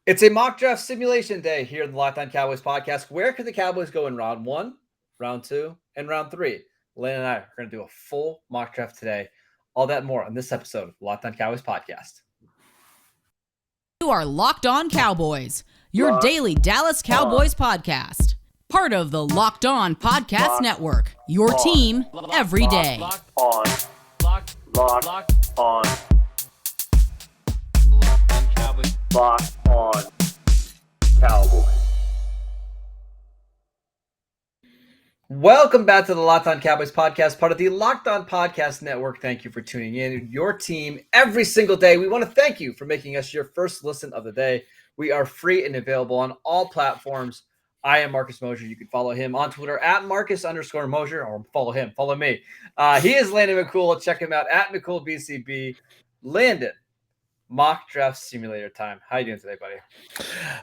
It's a mock draft simulation day here in the Locked On Cowboys podcast. Where could the Cowboys go in round one, round two, and round three? Landon and I are going to do a full mock draft today. All that and more on this episode of Locked On Cowboys podcast. You are Locked On Cowboys, your daily Dallas Cowboys podcast. Part of the Locked On Podcast Network, your team every day. Locked on Cowboys. Locked on Cowboys. Welcome back to the Locked On Cowboys podcast, part of the Locked On Podcast Network. Thank you for tuning in. Your team every single day. We want to thank you for making us your first listen of the day. We are free and available on all platforms. I am Marcus Mosher. You can follow him on Twitter at Marcus_Mosher, or follow me. He is Landon McCool. Check him out at McCoolBCB. Landon, mock draft simulator time. How you doing today, buddy?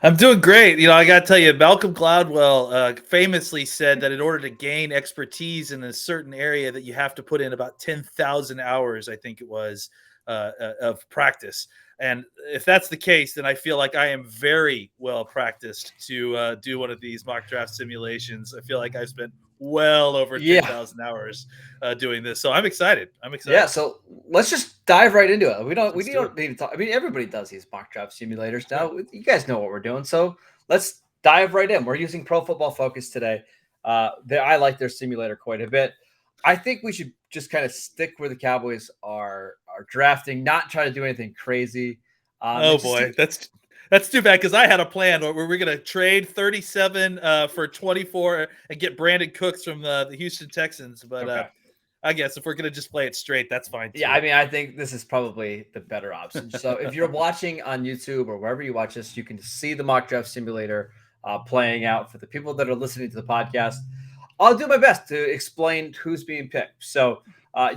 I'm doing great. I got to tell you, Malcolm Gladwell famously said that in order to gain expertise in a certain area that you have to put in about 10,000 hours, I think it was, of practice. And if that's the case, then I feel like I am very well practiced to do one of these mock draft simulations. I feel like I've spent well over 10,000 hours doing this. So I'm excited. Yeah, so let's just dive right into it. We don't need to talk. I mean, everybody does these mock draft simulators now. You guys know what we're doing. So let's dive right in. We're using Pro Football Focus today. I like their simulator quite a bit. I think we should just kind of stick where the Cowboys are drafting, not try to do anything crazy. That's too bad, because I had a plan where we're going to trade 37 for 24 and get Brandon Cooks from the Houston Texans. But okay. I guess if we're going to just play it straight, that's fine too. Yeah, I mean, I think this is probably the better option. So if you're watching on YouTube or wherever you watch this, you can see the mock draft simulator playing out. For the people that are listening to the podcast, I'll do my best to explain who's being picked. So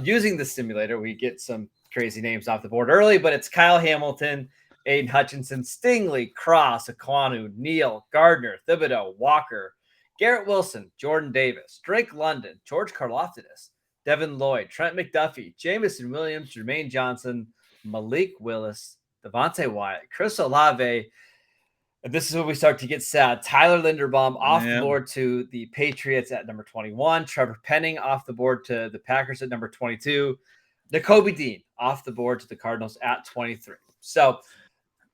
using the simulator, we get some crazy names off the board early, but it's Kyle Hamilton, Aiden Hutchinson, Stingley, Cross, Aquanu, Neal, Gardner, Thibodeau, Walker, Garrett Wilson, Jordan Davis, Drake London, George Karlaftis, Devin Lloyd, Trent McDuffie, Jamison Williams, Jermaine Johnson, Malik Willis, Devontae Wyatt, Chris Olave. And this is where we start to get sad. Tyler Linderbaum off the board to the Patriots at number 21. Trevor Penning off the board to the Packers at number 22. Nakobe Dean off the board to the Cardinals at 23. So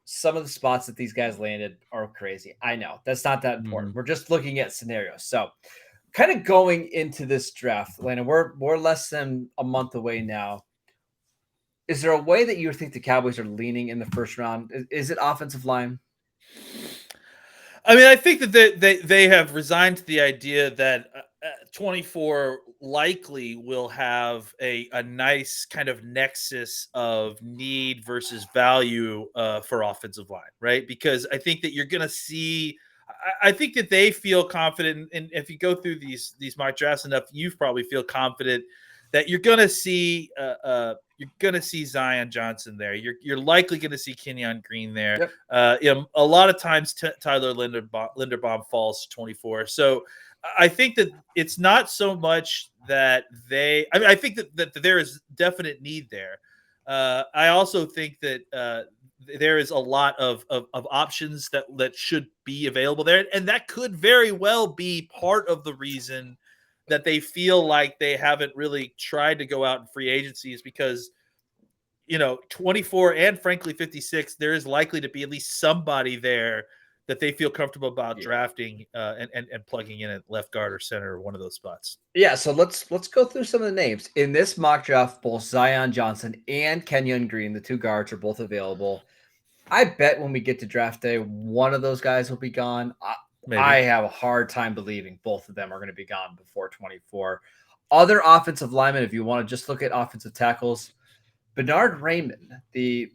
some of the spots that these guys landed are crazy. I know that's not that important. We're just looking at scenarios. So kind of going into this draft, Landon, we're less than a month away now. Is there a way that you think the Cowboys are leaning in the first round? Is it offensive line? I mean, I think that they have resigned to the idea that 24 likely will have a nice kind of nexus of need versus value for offensive line, right? Because I think that you're going to see – I think that they feel confident, and if you go through these mock drafts enough, you probably feel confident that you're going to see Zion Johnson there. You're likely going to see Kenyon Green there. Yep. A lot of times Tyler Linderbaum falls to 24. So I think that it's not so much that I think that there is definite need there. I also think that there is a lot of options that should be available there. And that could very well be part of the reason that they feel like they haven't really tried to go out in free agency, is because 24 and frankly 56, there is likely to be at least somebody there that they feel comfortable about drafting and plugging in at left guard or center or one of those spots. Yeah, so let's go through some of the names. In this mock draft, both Zion Johnson and Kenyon Green, the two guards, are both available. I bet when we get to draft day, one of those guys will be gone. I have a hard time believing both of them are going to be gone before 24. Other offensive linemen, if you want to just look at offensive tackles, Bernard Raymond, the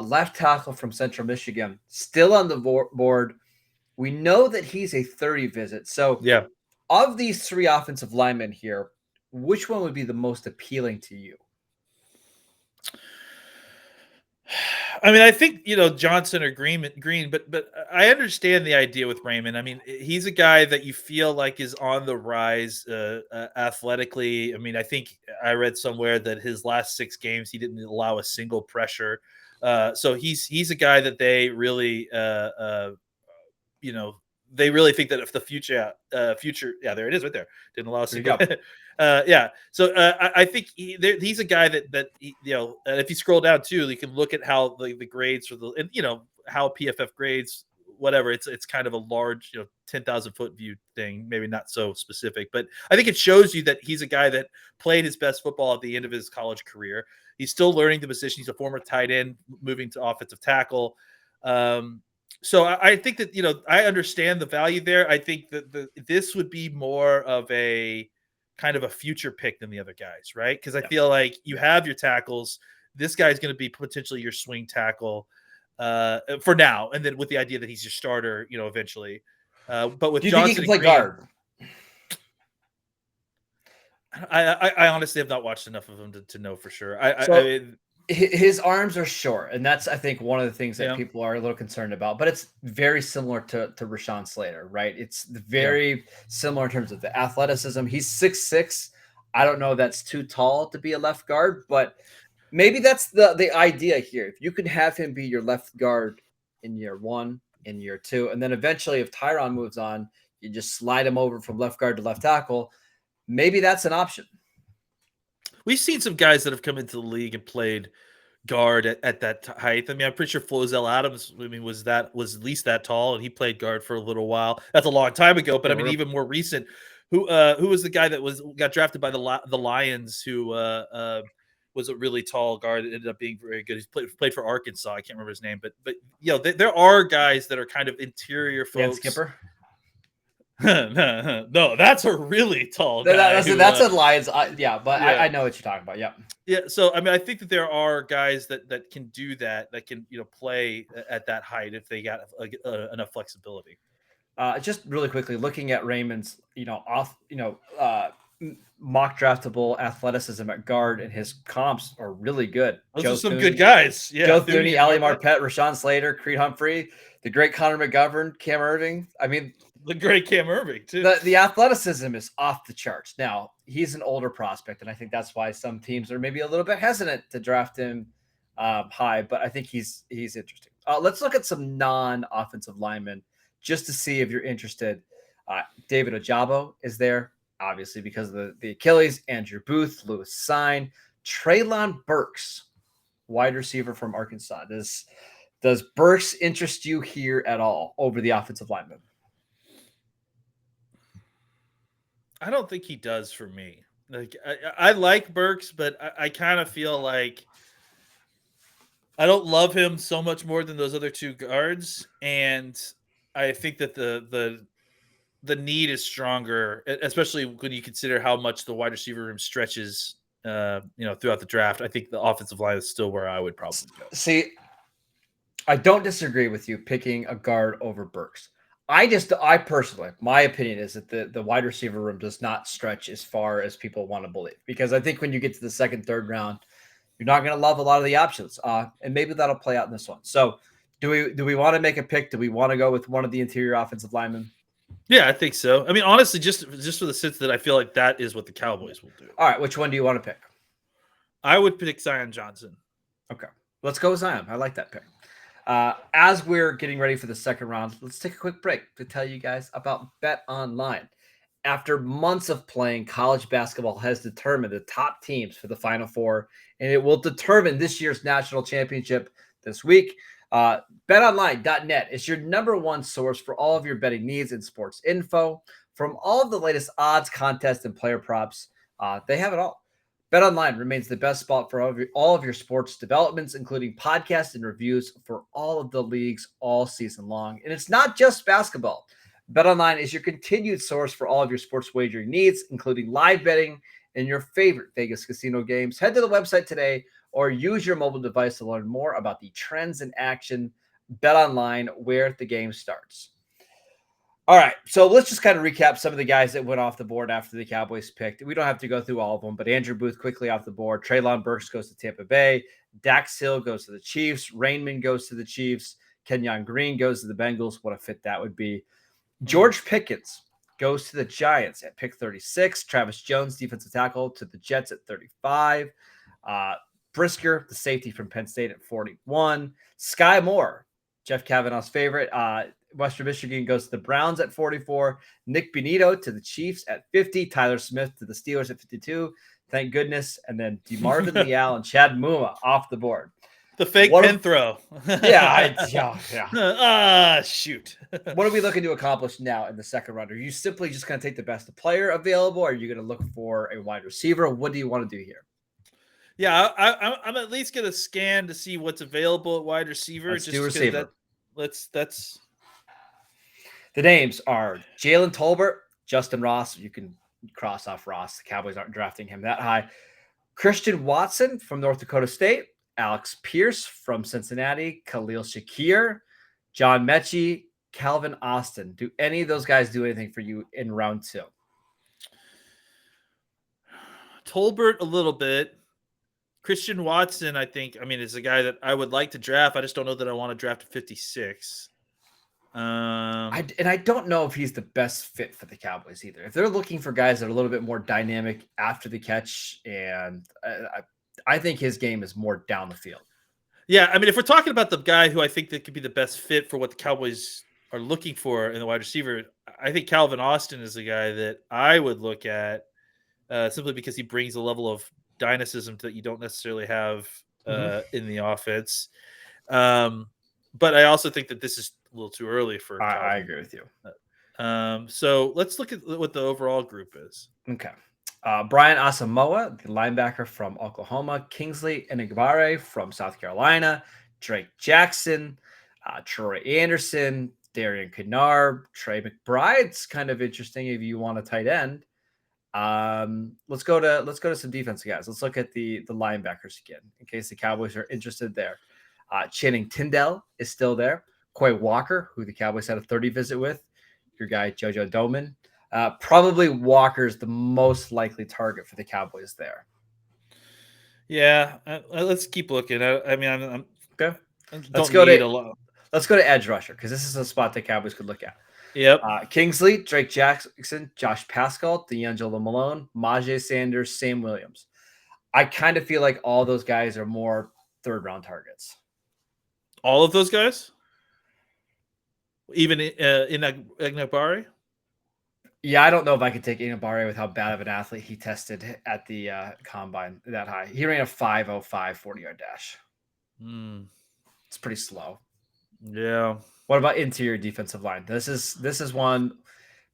left tackle from Central Michigan, still on the board. We know that he's a 30 visit. So of these three offensive linemen here, which one would be the most appealing to you? I mean, I think, Johnson or Green, but I understand the idea with Raymond. I mean, he's a guy that you feel like is on the rise athletically. I mean, I think I read somewhere that his last 6 games he didn't allow a single pressure. So he's a guy that they really they really think that if the future, yeah, there it is right there. Didn't allow a single. Yeah. So I think he's a guy that if you scroll down too, you can look at how the grades for how PFF grades whatever. It's kind of a large 10,000 foot view thing, maybe not so specific, but I think it shows you that he's a guy that played his best football at the end of his college career. He's still learning the position. He's a former tight end moving to offensive tackle. So I think that, I understand the value there. I think that this would be more of a kind of a future pick than the other guys, right? Because I feel like you have your tackles. This guy's going to be potentially your swing tackle for now, and then with the idea that he's your starter, eventually. But with Johnson, do you think he can play guard? I honestly have not watched enough of him to know for sure. His arms are short, and that's, I think, one of the things that people are a little concerned about. But it's very similar to Rashawn Slater, right? It's very similar in terms of the athleticism. He's 6'6". I don't know that's too tall to be a left guard, but maybe that's the idea here. If you can have him be your left guard in year 1, in year 2, and then eventually if Tyron moves on, you just slide him over from left guard to left tackle. Maybe that's an option. We've seen some guys that have come into the league and played guard at that height. I mean, I'm pretty sure Flozell Adams, was at least that tall, and he played guard for a little while. That's a long time ago, but I mean, even more recent. Who was the guy that got drafted by the Lions? Who was a really tall guard? Ended up being very good. He played for Arkansas. I can't remember his name, but there are guys that are kind of interior folks. Dan Skipper. No, that's a really tall guy. That's a Lions. But yeah. I know what you're talking about. Yeah. So I mean, I think that there are guys that can do that can play at that height if they got enough flexibility. Just really quickly looking at Raymond's mock draftable athleticism at guard, and his comps are really good. Those are some good guys. Yeah, Joe Thuney, Ali Marpet, Rashawn Slater, Creed Humphrey, the great Connor McGovern, Cam Irving. I mean, the great Cam Irving too. The athleticism is off the charts. Now he's an older prospect, and I think that's why some teams are maybe a little bit hesitant to draft him high. But I think he's interesting. Let's look at some non-offensive linemen just to see if you're interested. David Ojabo is there, obviously because of the Achilles. Andrew Booth, Lewis Sine, Treylon Burks, wide receiver from Arkansas. Does Burks interest you here at all over the offensive lineman? I don't think he does for me. Like I like Burks, but I kind of feel like I don't love him so much more than those other two guards, and I think that the need is stronger, especially when you consider how much the wide receiver room stretches, throughout the draft. I think the offensive line is still where I would probably go. See, I don't disagree with you picking a guard over Burks. I personally, my opinion is that the wide receiver room does not stretch as far as people want to believe, because I think when you get to the second, third round, you're not going to love a lot of the options. And maybe that'll play out in this one. So do we want to make a pick? Do we want to go with one of the interior offensive linemen? Yeah, I think so. I mean, honestly, just for the sense that I feel like that is what the Cowboys will do. All right. Which one do you want to pick? I would pick Zion Johnson. Okay. Let's go with Zion. I like that pick. As we're getting ready for the second round, let's take a quick break to tell you guys about Bet Online. After months of playing, college basketball has determined the top teams for the Final Four, and it will determine this year's national championship this week. BetOnline.net is your number one source for all of your betting needs and sports info. From all of the latest odds, contests, and player props, they have it all. BetOnline remains the best spot for all of your sports developments, including podcasts and reviews for all of the leagues all season long. And it's not just basketball. BetOnline is your continued source for all of your sports wagering needs, including live betting and your favorite Vegas casino games. Head to the website today or use your mobile device to learn more about the trends in action. BetOnline, where the game starts. All right, so let's just kind of recap some of the guys that went off the board after the Cowboys picked. We don't have to go through all of them, but Andrew Booth quickly off the board. Treylon Burks goes to Tampa Bay. Dax Hill goes to the Chiefs. Rainman goes to the Chiefs. Kenyon Green goes to the Bengals. What a fit that would be. George Pickens goes to the Giants at pick 36. Travis Jones, defensive tackle, to the Jets at 35. Brisker, the safety from Penn State, at 41. Sky Moore, Jeff Kavanaugh's favorite, Western Michigan, goes to the Browns at 44. Nick Benito to the Chiefs at 50. Tyler Smith to the Steelers at 52. Thank goodness. And then DeMarvin Leal and Chad Muma off the board. The fake pen throw. Yeah. Shoot. What are we looking to accomplish now in the second round? Are you simply just going to take the best player available? Or are you going to look for a wide receiver? What do you want to do here? Yeah, I'm at least going to scan to see what's available at wide receiver. Let's do receiver. That's the names are Jalen Tolbert, Justin Ross. You can cross off Ross. The Cowboys aren't drafting him that high. Christian Watson from North Dakota State. Alex Pierce from Cincinnati. Khalil Shakir. John Mechie. Calvin Austin. Do any of those guys do anything for you in round 2? Tolbert a little bit. Christian Watson, I think, is a guy that I would like to draft. I just don't know that I want to draft at 56. I don't know if he's the best fit for the Cowboys either. If they're looking for guys that are a little bit more dynamic after the catch, and I think his game is more down the field. Yeah, if we're talking about the guy who I think that could be the best fit for what the Cowboys are looking for in the wide receiver, I think Calvin Austin is a guy that I would look at simply because he brings a level of dynamism that you don't necessarily have in the offense. But I also think that this is a little too early for Calvin. I agree with you. So let's look at what the overall group is. Okay. Brian Asamoah, the linebacker from Oklahoma. Kingsley Enagbare from South Carolina. Drake Jackson. Troy Anderson. Darian Kennard. Trey McBride's kind of interesting if you want a tight end. Let's go to some defense guys. Let's look at the linebackers again, in case the Cowboys are interested there. Channing Tindall is still there. Quay Walker, who the Cowboys had a 30 visit with. Your guy, JoJo Doman. Probably Walker's the most likely target for the Cowboys there. Yeah, let's keep looking. I'm okay. Let's go to edge rusher, because this is a spot the Cowboys could look at. Yep. Kingsley, Drake Jackson, Josh Pascal, D'Angelo Malone, Majay Sanders, Sam Williams. I kind of feel like all those guys are more third-round targets. All of those guys? Even in Enagbare? Yeah, I don't know if I could take Enagbare with how bad of an athlete he tested at the combine that high. He ran a 5.05 40-yard dash. It's pretty slow. Yeah. What about interior defensive line? This is one.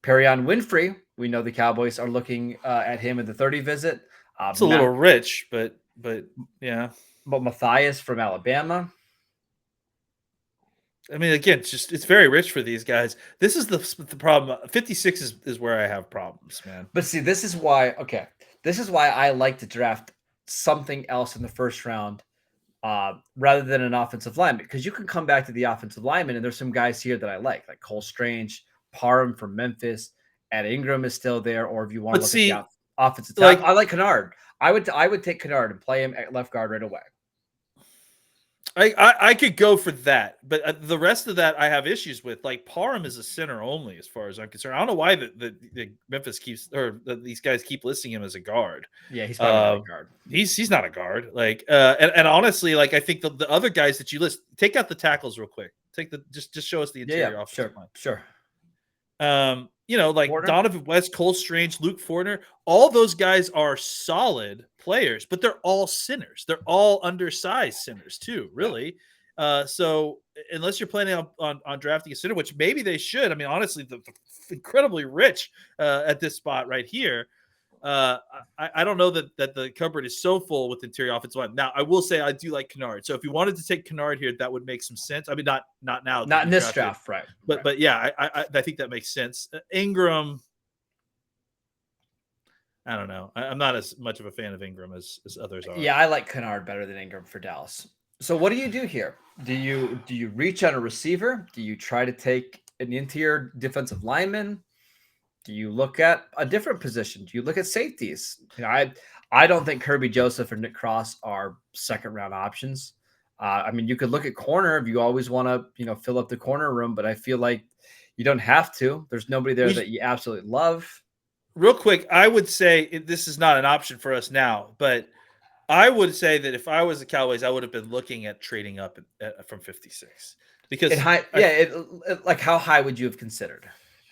Perion Winfrey. We know the Cowboys are looking at him in the 30 visit. It's a little rich, but yeah. But Matthias from Alabama. Again, it's very rich for these guys. This is the problem. 56 is where I have problems, man. But see, this is why I like to draft something else in the first round rather than an offensive lineman, because you can come back to the offensive lineman, and there's some guys here that I like Cole Strange, Parham from Memphis, Ed Ingram is still there, or if you want to look at the offensive tackle, I like Kennard. I would take Kennard and play him at left guard right away. I could go for that, but the rest of that I have issues with. Like Parham is a center only, as far as I'm concerned. I don't know why the Memphis keeps, or these guys keep listing him as a guard. Yeah, he's probably not a guard. He's not a guard. And honestly, I think the other guys that you list, take out the tackles real quick. Just show us the interior offensive line. Sure. Fortner? Donovan West, Cole Strange, Luke Fortner, all those guys are solid players, but they're all centers. They're all undersized centers too, really. So unless you're planning on drafting a center, which maybe they should, honestly, the incredibly rich at this spot right here. I don't know that the cupboard is so full with interior offensive line. Now, I will say I do like Kennard. So if you wanted to take Kennard here, that would make some sense. Not now. Not in this draft, right? But yeah, I think that makes sense. Ingram, I don't know. I'm not as much of a fan of Ingram as others are. Yeah, I like Kennard better than Ingram for Dallas. So what do you do here? Do you reach on a receiver? Do you try to take an interior defensive lineman? Do you look at a different position? Do you look at safeties? I don't think Kirby Joseph or Nick Cross are second round options. I mean, you could look at corner if you always want to, fill up the corner room, but I feel like you don't have to. There's nobody there that you absolutely love. Real quick, I would say this is not an option for us now, but I would say that if I was the Cowboys, I would have been looking at trading up from 56 because like how high would you have considered?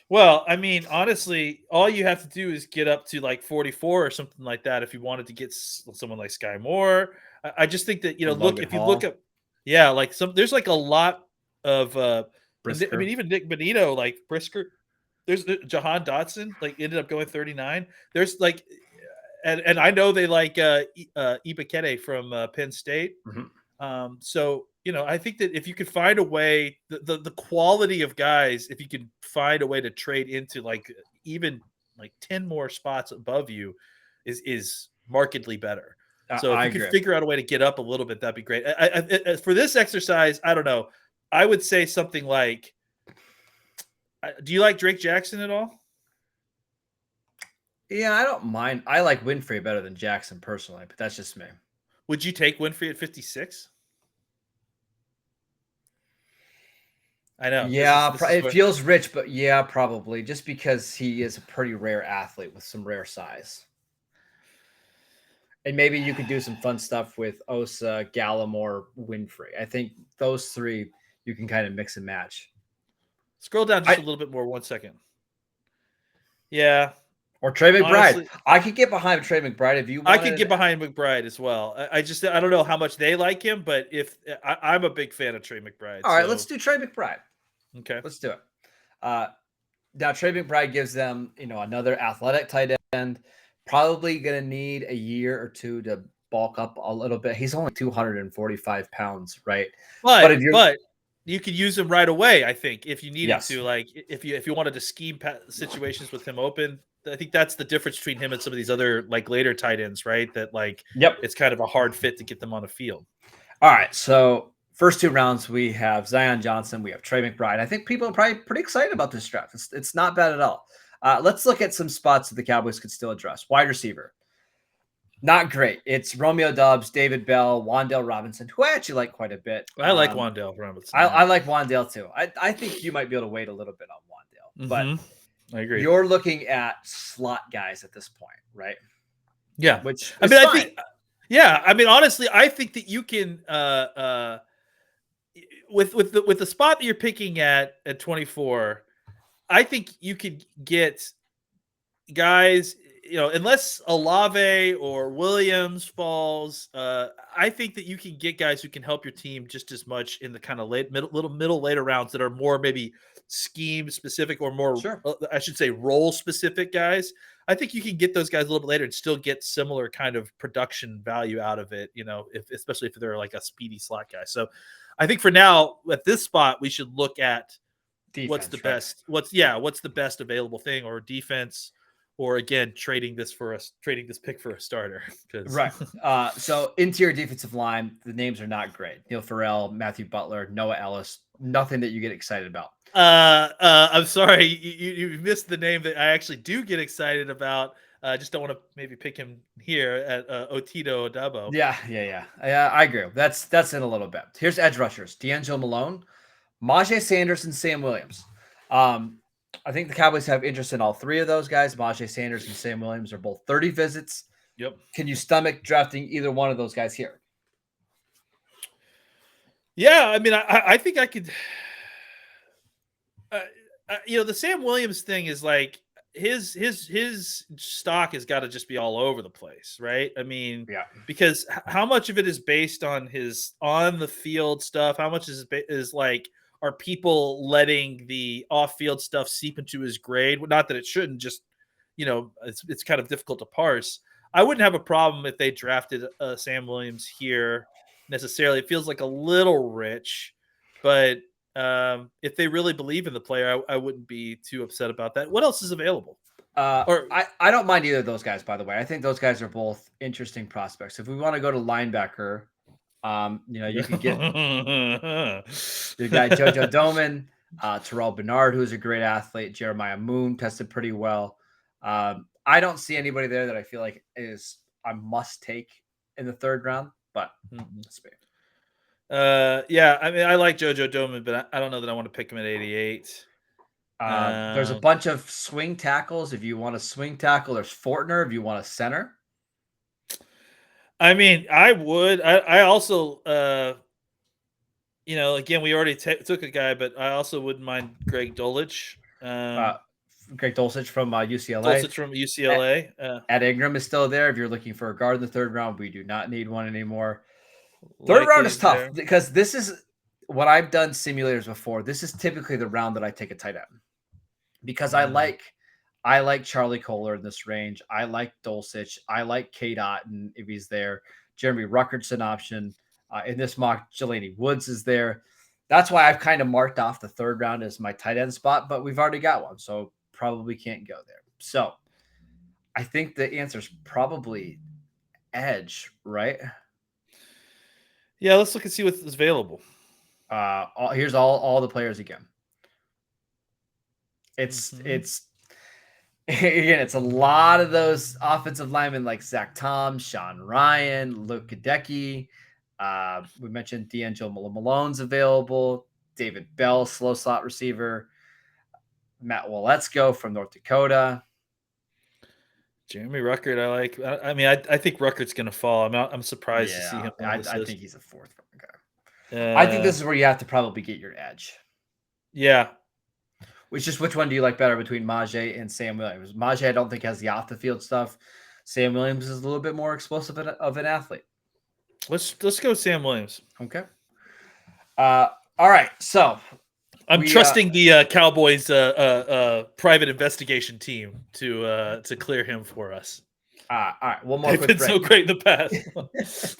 Well, I mean, honestly, all you have to do is get up to like 44 or something like that if you wanted to get someone like Sky Moore. I just think that if you look up, like there's like a lot of Brisker. I mean, even Nick Benito, like Brisker. There's Jahan Dotson, like ended up going 39. There's like, and I know they like Ibekele from Penn State. Mm-hmm. So I think that if you could find a way, the quality of guys, if you could find a way to trade into like even like 10 more spots above you, is markedly better. So if you could figure out a way to get up a little bit, that'd be great. For this exercise, I don't know. I would say something like, do you like Drake Jackson at all? Yeah, I don't mind. I like Winfrey better than Jackson personally, but that's just me. Would you take Winfrey at 56? I know. Yeah, it feels rich, but yeah, probably just because he is a pretty rare athlete with some rare size. And maybe you could do some fun stuff with Osa, Gallimore, Winfrey. I think those three you can kind of mix and match. Scroll down just a little bit more. 1 second. Yeah. Or Trey McBride. Honestly, I could get behind Trey McBride if you wanted. I could get behind McBride as well. I don't know how much they like him, but if I'm a big fan of Trey McBride. All right, let's do Trey McBride. Okay. Let's do it. Now Trey McBride gives them, another athletic tight end. Probably going to need a year or two to bulk up a little bit. He's only 245 pounds, right? But you could use him right away, I think, if you needed to. Like if you wanted to scheme situations with him open, I think that's the difference between him and some of these other like later tight ends, right? That it's kind of a hard fit to get them on the field. All right, so first two rounds we have Zion Johnson, we have Trey McBride. I think people are probably pretty excited about this draft. It's not bad at all. Let's look at some spots that the Cowboys could still address. Wide receiver, not great. It's Romeo Doubs, David Bell, Wan'Dale Robinson, who I actually like quite a bit. I like Wan'Dale Robinson. I like Wan'Dale too. I think you might be able to wait a little bit on Wan'Dale, but I agree. You're looking at slot guys at this point, right? Yeah. Which I mean, honestly, I think that you can with the spot that you're picking at 24, I think you could get guys, unless Olave or Williams falls, I think that you can get guys who can help your team just as much in the kind of later rounds that are more maybe scheme specific or more, I should say, role specific guys. I think you can get those guys a little bit later and still get similar kind of production value out of it, especially if they're like a speedy slot guy. So I think for now at this spot, we should look at defense, what's the best available thing, or defense, or again, trading this pick for a starter. Right. So interior defensive line, the names are not great. Neil Farrell, Matthew Butler, Noah Ellis, nothing that you get excited about. I'm sorry, you missed the name that I actually do get excited about. I just don't want to maybe pick him here at Otito Odabo. Yeah, I agree. That's in a little bit. Here's edge rushers: D'Angelo Malone, Majay Sanders, and Sam Williams. I think the Cowboys have interest in all three of those guys. Majay Sanders and Sam Williams are both 30 visits. Yep. Can you stomach drafting either one of those guys here? Yeah, I mean, I think I could. The Sam Williams thing is like his stock has got to just be all over the place, right? I mean, because how much of it is based on his on the field stuff? How much is like, are people letting the off field stuff seep into his grade? Not that it shouldn't, just it's kind of difficult to parse. I wouldn't have a problem if they drafted Sam Williams here necessarily. It feels like a little rich, but if they really believe in the player, I wouldn't be too upset about that. What else is available? I don't mind either of those guys, by the way. I think those guys are both interesting prospects. If we want to go to linebacker, you can get the guy JoJo Doman. Terrell Bernard, who's a great athlete. Jeremiah Moon tested pretty well. I don't see anybody there that I feel like is a must take in the third round, but let's see. Yeah, I mean, I like JoJo Doman, but I don't know that I want to pick him at 88. There's a bunch of swing tackles. If you want a swing tackle, there's Fortner. If you want a center, I mean, I would. I also, again, we already took a guy, but I also wouldn't mind Greg Dulcich. Greg Dulcich from UCLA. Dulcich from UCLA. Ed Ingram is still there. If you're looking for a guard in the third round, we do not need one anymore. Third round is tough because this is what I've done simulators before. This is typically the round that I take a tight end because I like Charlie Kohler in this range. I like Dulcich. I like K-Dot, and if he's there, Jeremy Ruckert's an option. In this mock, Jelani Woods is there. That's why I've kind of marked off the third round as my tight end spot, but we've already got one, so probably can't go there. So I think the answer is probably edge, right? Yeah, let's look and see what's available. Here's all the players again. It's again, it's a lot of those offensive linemen like Zach Tom, Sean Ryan, Luke Kadecki. We mentioned D'Angelo Malone's available. David Bell, slow slot receiver. Matt Waletzko from North Dakota. Jeremy Ruckert, I like. I mean, I think Ruckert's going to fall. I'm surprised to see him. I think he's a fourth guy. I think this is where you have to probably get your edge. Yeah. Which one do you like better between Majay and Sam Williams? Majay, I don't think, has the off the field stuff. Sam Williams is a little bit more explosive of an athlete. Let's go Sam Williams. Okay. All right. So I'm trusting the Cowboys private investigation team to clear him for us. All right. One more They've quick been break. so great in the past.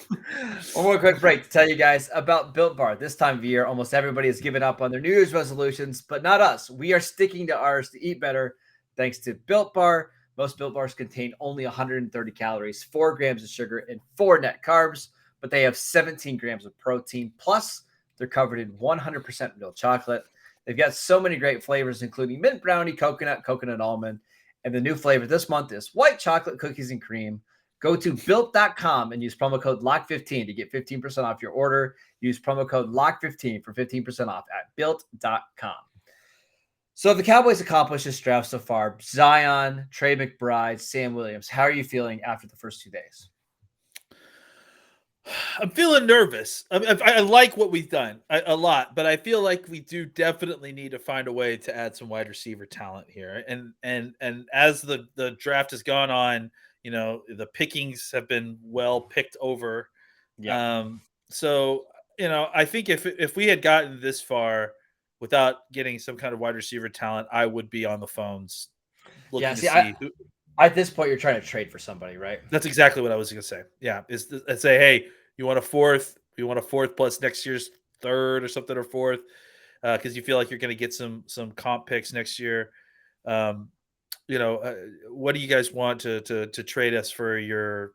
One more quick break to tell you guys about Built Bar. This time of year, almost everybody has given up on their New Year's resolutions, but not us. We are sticking to ours to eat better thanks to Built Bar. Most Built Bars contain only 130 calories, 4 grams of sugar, and 4 net carbs, but they have 17 grams of protein. Plus, they're covered in 100% milk chocolate. They've got so many great flavors, including mint brownie, coconut almond. And the new flavor this month is white chocolate cookies and cream. Go to built.com and use promo code LOCK15 to get 15% off your order. Use promo code LOCK15 for 15% off at built.com. So the Cowboys accomplished this draft so far. Zion, Trey McBride, Sam Williams. How are you feeling after the first 2 days? I'm feeling nervous. I like what we've done a lot, but I feel like we do definitely need to find a way to add some wide receiver talent here. And as the draft has gone on, the pickings have been well picked over. Yeah. So I think if we had gotten this far without getting some kind of wide receiver talent, I would be on the phones looking to see who. At this point, you're trying to trade for somebody, right? That's exactly what I was going to say. Yeah. I'd say, hey, you want a fourth? You want a fourth plus next year's third or something, or fourth, because you feel like you're going to get some comp picks next year. What do you guys want to trade us for your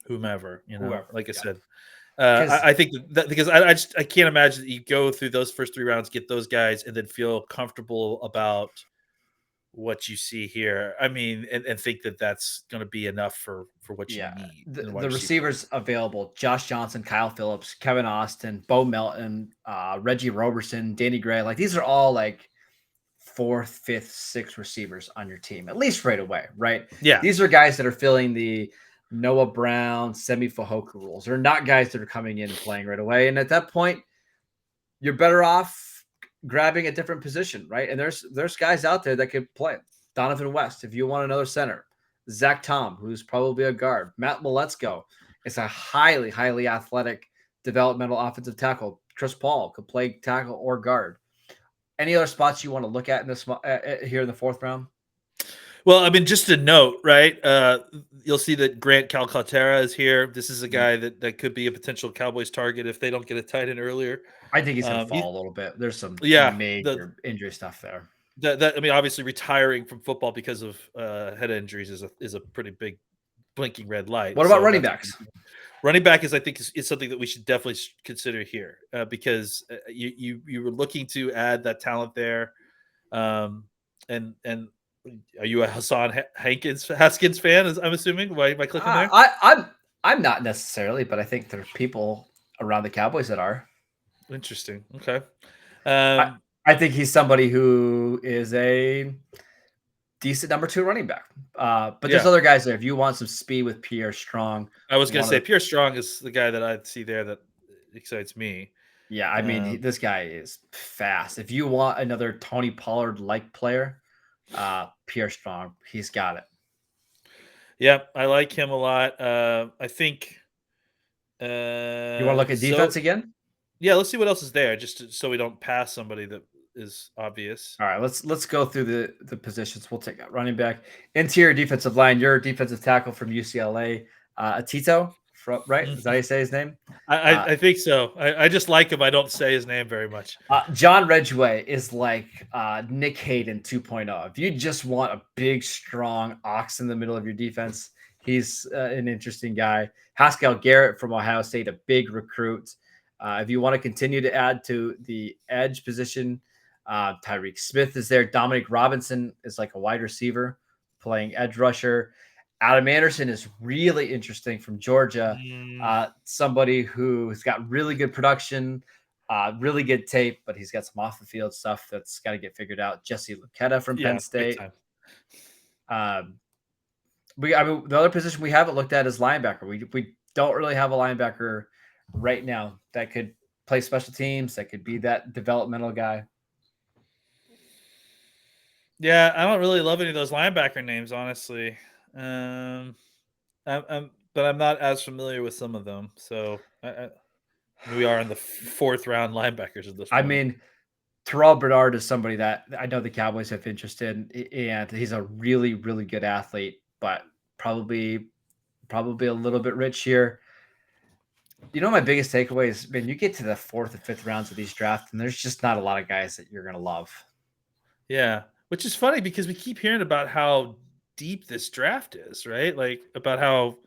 whomever? Like I said, I think that because I can't imagine that you go through those first 3 rounds, get those guys, and then feel comfortable about what you see here. I mean, and think that that's going to be enough for what you need. The receivers available: Josh Johnson, Kyle Phillips, Kevin Austin, Bo Melton, Reggie Roberson, Danny Gray. Like, these are all like 4th, 5th, 6th receivers on your team, at least right away, right? Yeah. These are guys that are filling the Noah Brown, Semi Fehoko rules. They're not guys that are coming in and playing right away. And at that point, you're better off grabbing a different position, right? And there's guys out there that could play. Donovan West, if you want another center. Zach Tom, who's probably a guard. Matt Waletzko is a highly, highly athletic developmental offensive tackle. Chris Paul could play tackle or guard. Any other spots you want to look at in this here in the 4th round? Well, I mean, just a note, right? You'll see that Grant Calcutta is here. This is a guy that could be a potential Cowboys target if they don't get a tight end earlier. I think he's going to fall a little bit. There's some major injury stuff there. I mean, obviously retiring from football because of head injuries is a pretty big blinking red light. What about running backs? Running back I think is something that we should definitely consider here because you were looking to add that talent there, and are you a Haskins fan? I'm assuming by clicking there. I'm not necessarily, but I think there are people around the Cowboys that are. Interesting. Okay. I think he's somebody who is a decent number 2 running back. But there's other guys there. If you want some speed with Pierre Strong, I was going to say Pierre Strong is the guy that I see there that excites me. Yeah, I mean, this guy is fast. If you want another Tony Pollard-like player, Pierre Strong, he's got it. Yeah, I like him a lot. I think. You want to look at defense again? Yeah, let's see what else is there, so we don't pass somebody that is obvious. All right, let's go through the positions. We'll take out running back, interior defensive line. Your defensive tackle from UCLA, Atito, right? Is that how you say his name? I think so. I just like him. I don't say his name very much. John Ridgway is like Nick Hayden 2.0. If you just want a big, strong ox in the middle of your defense, he's an interesting guy. Haskell Garrett from Ohio State, a big recruit. If you want to continue to add to the edge position, Tyreek Smith is there. Dominic Robinson is like a wide receiver playing edge rusher. Adam Anderson is really interesting from Georgia. Somebody who's got really good production, really good tape, but he's got some off the field stuff that's got to get figured out. Jesse Luketa from Penn State. The other position we haven't looked at is linebacker. We don't really have a linebacker right now that could play special teams, that could be that developmental guy. Yeah, I don't really love any of those linebacker names, honestly. But I'm not as familiar with some of them. So we are in the 4th round linebackers at this point. I mean, Terrell Bernard is somebody that I know the Cowboys have interest in, and he's a really, really good athlete, but probably a little bit rich here. You know, my biggest takeaway is, man, you get to the 4th and 5th rounds of these drafts, and there's just not a lot of guys that you're going to love. Yeah, which is funny because we keep hearing about how deep this draft is, right? Like about how,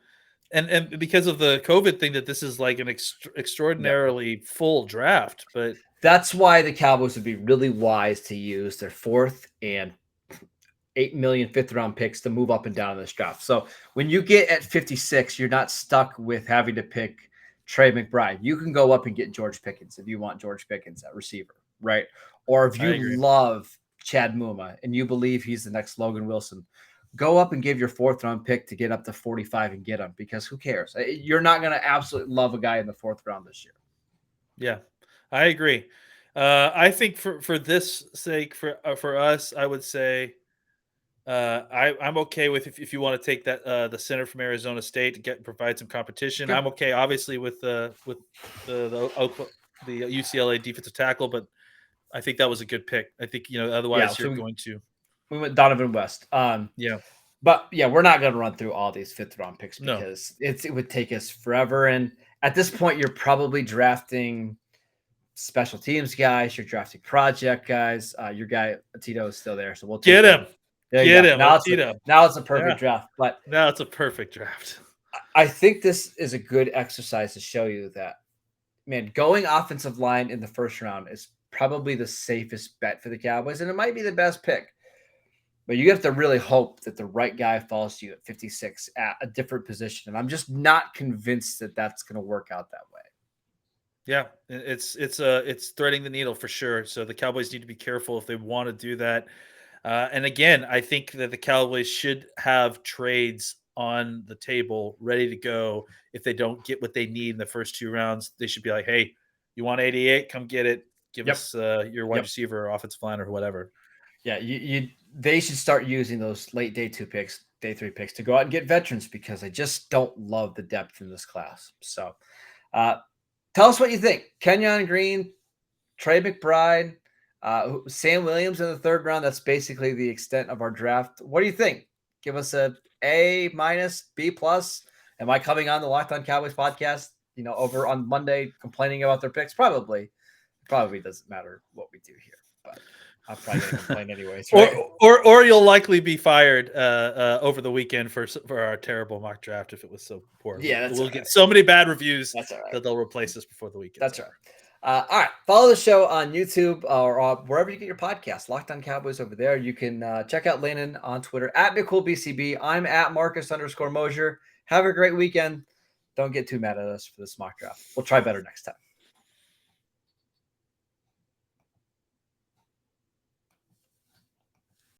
and because of the COVID thing, that this is like an extraordinarily full draft. But that's why the Cowboys would be really wise to use their 4th and $8 million 5th round picks to move up and down in this draft. So when you get at 56, you're not stuck with having to pick Trey McBride. You can go up and get George Pickens if you want George Pickens at receiver, right? Or if you love Chad Muma and you believe he's the next Logan Wilson, go up and give your 4th round pick to get up to 45 and get him, because who cares? You're not going to absolutely love a guy in the 4th round this year. Yeah, I agree. I think for this sake, for us, I would say I'm okay with if you want to take that the center from Arizona State to provide some competition. I'm okay, obviously, with the UCLA defensive tackle, but I think that was a good pick. I think otherwise you're going to. We went Donovan West. Yeah. But yeah, we're not going to run through all these 5th round picks because it would take us forever. And at this point, you're probably drafting special teams guys. You're drafting project guys. Your guy Atito is still there, so we'll get him. Get him. Now it's a perfect draft. But now it's a perfect draft. I think this is a good exercise to show you that, man, going offensive line in the 1st round is probably the safest bet for the Cowboys, and it might be the best pick. But you have to really hope that the right guy falls to you at 56 at a different position. And I'm just not convinced that that's going to work out that way. Yeah, it's threading the needle for sure. So the Cowboys need to be careful if they want to do that. And again, I think that the Cowboys should have trades on the table ready to go. If they don't get what they need in the first 2 rounds, they should be like, hey, you want 88? Come get it. Give us your wide receiver or offensive line or whatever. Yeah, they should start using those late day 2 picks, day 3 picks to go out and get veterans, because I just don't love the depth in this class. So tell us what you think. Kenyon Green, Trey McBride, Sam Williams in the 3rd round. That's basically the extent of our draft. What do you think? Give us a A-, B+. Am I coming on the Locked On Cowboys podcast, over on Monday complaining about their picks? Probably doesn't matter what we do here. But I'm probably going to complain anyways. Right? Or you'll likely be fired over the weekend for our terrible mock draft if it was so poor. Yeah, we'll get so many bad reviews that they'll replace us before the weekend. That's right. All right. Follow the show on YouTube or wherever you get your podcast. Locked On Cowboys over there. You can check out Landon on Twitter at McCoolBCB. I'm at Marcus_Mosher. Have a great weekend. Don't get too mad at us for this mock draft. We'll try better next time.